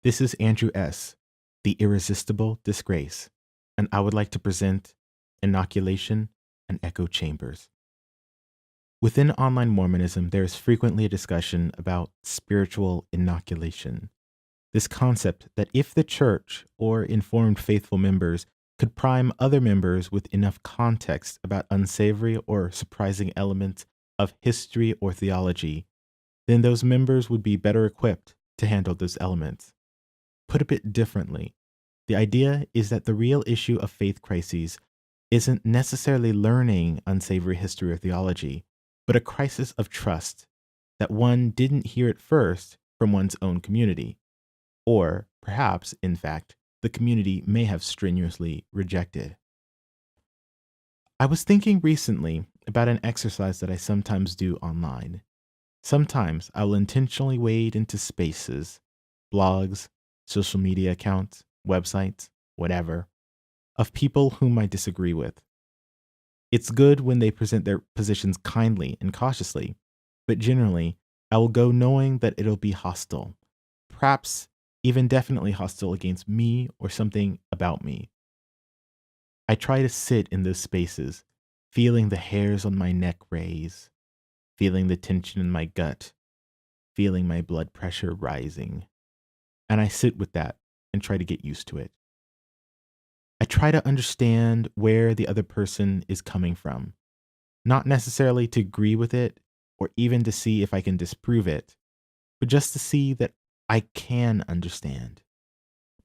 This is Andrew S., the Irresistible Disgrace, and I would like to present Inoculation and Echo Chambers. Within online Mormonism, there is frequently a discussion about spiritual inoculation. This concept that if the church or informed faithful members could prime other members with enough context about unsavory or surprising elements of history or theology, then those members would be better equipped to handle those elements. Put a bit differently, the idea is that the real issue of faith crises isn't necessarily learning unsavory history or theology, but a crisis of trust that one didn't hear it first from one's own community. Or perhaps, in fact, the community may have strenuously rejected. I was thinking recently about an exercise that I sometimes do online. Sometimes I will intentionally wade into spaces, blogs, social media accounts, websites, whatever, of people whom I disagree with. It's good when they present their positions kindly and cautiously, but generally, I will go knowing that it'll be hostile, perhaps even definitely hostile against me or something about me. I try to sit in those spaces, feeling the hairs on my neck raise, feeling the tension in my gut, feeling my blood pressure rising. And I sit with that and try to get used to it. I try to understand where the other person is coming from, not necessarily to agree with it or even to see if I can disprove it, but just to see that I can understand.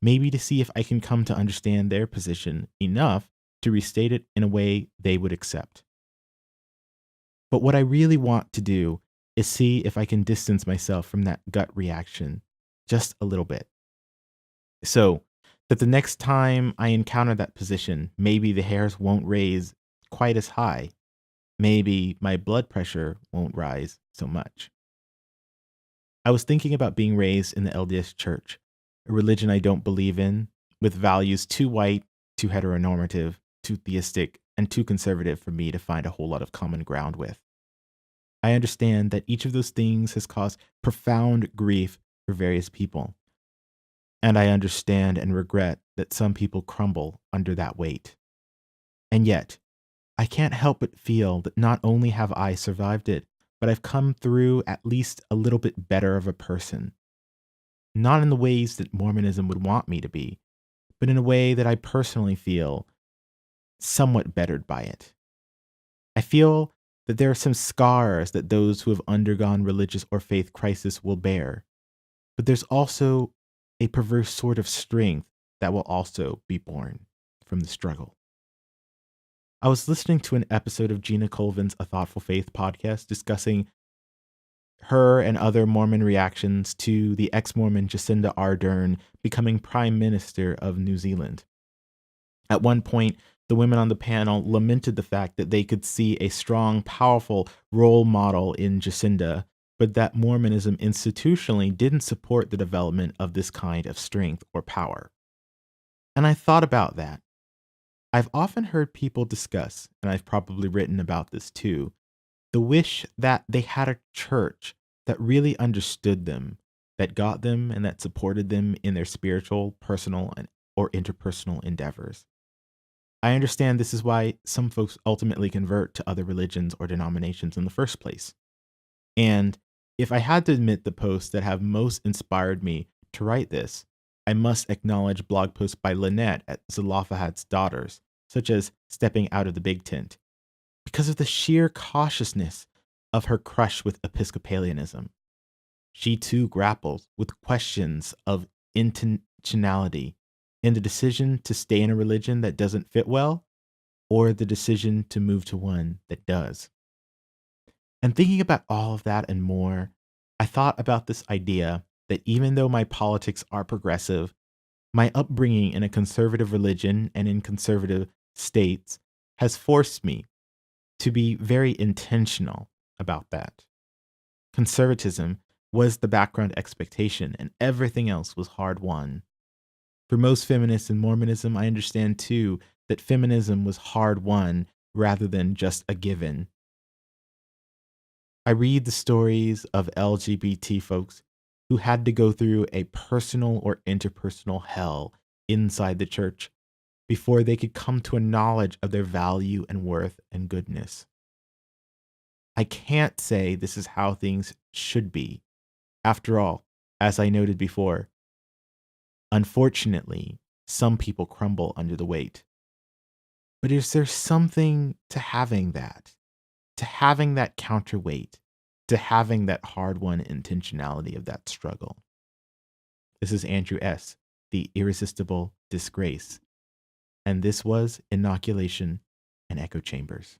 Maybe to see if I can come to understand their position enough to restate it in a way they would accept. But what I really want to do is see if I can distance myself from that gut reaction just a little bit. So that the next time I encounter that position, maybe the hairs won't raise quite as high. Maybe my blood pressure won't rise so much. I was thinking about being raised in the LDS Church, a religion I don't believe in, with values too white, too heteronormative, too theistic, and too conservative for me to find a whole lot of common ground with. I understand that each of those things has caused profound grief for various people. And I understand and regret that some people crumble under that weight. And yet, I can't help but feel that not only have I survived it, but I've come through at least a little bit better of a person. Not in the ways that Mormonism would want me to be, but in a way that I personally feel somewhat bettered by it. I feel that there are some scars that those who have undergone religious or faith crisis will bear, but there's also a perverse sort of strength that will also be born from the struggle. I was listening to an episode of Gina Colvin's A Thoughtful Faith podcast discussing her and other Mormon reactions to the ex-Mormon Jacinda Ardern becoming Prime Minister of New Zealand. At one point, the women on the panel lamented the fact that they could see a strong, powerful role model in Jacinda, but that Mormonism institutionally didn't support the development of this kind of strength or power. And I thought about that. I've often heard people discuss, and I've probably written about this too, the wish that they had a church that really understood them, that got them and that supported them in their spiritual, personal, or interpersonal endeavors. I understand this is why some folks ultimately convert to other religions or denominations in the first place. And if I had to admit the posts that have most inspired me to write this, I must acknowledge blog posts by Lynette at Zelophehad's Daughters, such as Stepping Out of the Big Tent, because of the sheer cautiousness of her crush with Episcopalianism. She too grapples with questions of intentionality in the decision to stay in a religion that doesn't fit well, or the decision to move to one that does. And thinking about all of that and more, I thought about this idea that even though my politics are progressive, my upbringing in a conservative religion and in conservative states has forced me to be very intentional about that. Conservatism was the background expectation, and everything else was hard won. For most feminists in Mormonism, I understand too that feminism was hard won rather than just a given. I read the stories of LGBT folks who had to go through a personal or interpersonal hell inside the church before they could come to a knowledge of their value and worth and goodness. I can't say this is how things should be. After all, as I noted before, unfortunately, some people crumble under the weight. But is there something to having that? To having that counterweight? To having that hard-won intentionality of that struggle? This is Andrew S., the Irresistible Disgrace. And this was Inoculation and Echo Chambers.